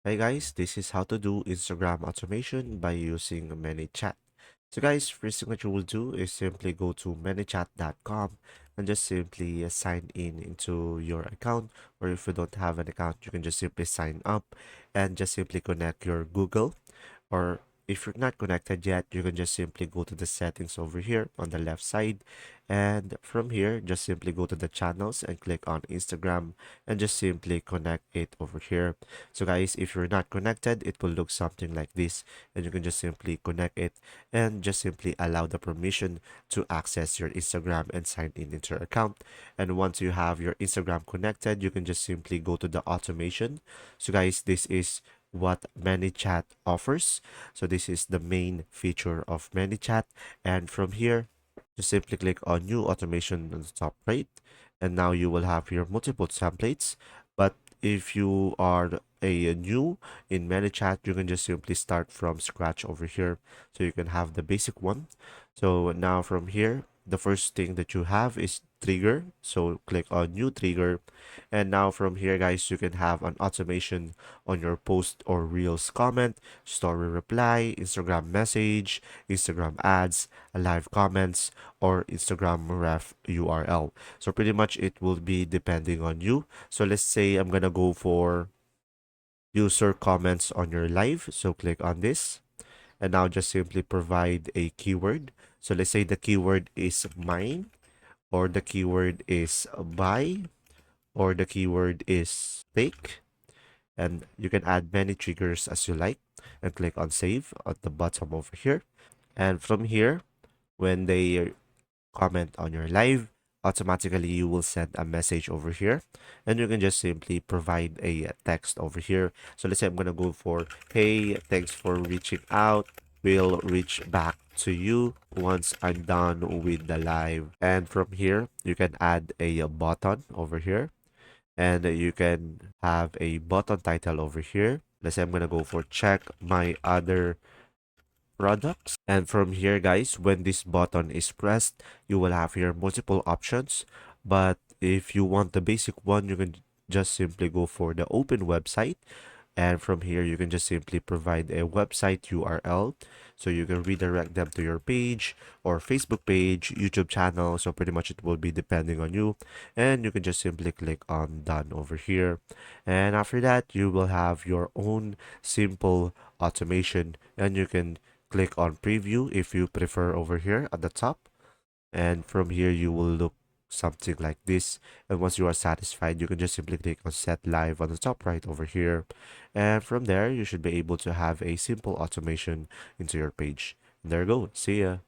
Hey guys, this is how to do Instagram automation by using Manychat. So guys, first thing that you will do is simply go to manychat.com and just simply sign in into your account. Or if you don't have an account, you can just simply sign up and just simply connect your Google, or if you're not connected yet, you can just simply go to the settings over here on the left side. And from here, just simply go to the channels and click on Instagram and just simply connect it over here. So guys, if you're not connected, it will look something like this. And you can just simply connect it and just simply allow the permission to access your Instagram and sign in into your account. And once you have your Instagram connected, you can just simply go to the automation. So guys, this is what ManyChat offers. So this is the main feature of ManyChat. And from here, just simply click on new automation on the top right. And now you will have your multiple templates. But if you are a new in ManyChat, you can just simply start from scratch over here. So you can have the basic one. So now from here, the first thing that you have is trigger. So click on new trigger. And now from here, guys, you can have an automation on your post or reels comment, story reply, Instagram message, Instagram ads, live comments, or Instagram ref URL. So pretty much it will be depending on you. So let's say I'm gonna go for user comments on your live. So click on this and now just simply provide a keyword. So let's say the keyword is mine, or the keyword is buy, or the keyword is fake, and you can add many triggers as you like and click on save at the bottom over here. And from here, when they comment on your live, automatically you will send a message over here, and you can just simply provide a text over here. So let's say I'm gonna go for, hey, thanks for reaching out, we'll reach back to you once I'm done with the live. And from here you can add a button over here, and you can have a button title over here. Let's say I'm gonna go for check my other products. And from here, guys, when this button is pressed, you will have here multiple options. But if you want the basic one, you can just simply go for the open website. And from here, you can just simply provide a website URL. So you can redirect them to your page or Facebook page, YouTube channel. So pretty much it will be depending on you. And you can just simply click on done over here. And after that, you will have your own simple automation. And you can click on preview if you prefer over here at the top. And from here, you will look something like this. And once you are satisfied, you can just simply click on set live on the top right over here. And from there, you should be able to have a simple automation into your page. There you go. See ya.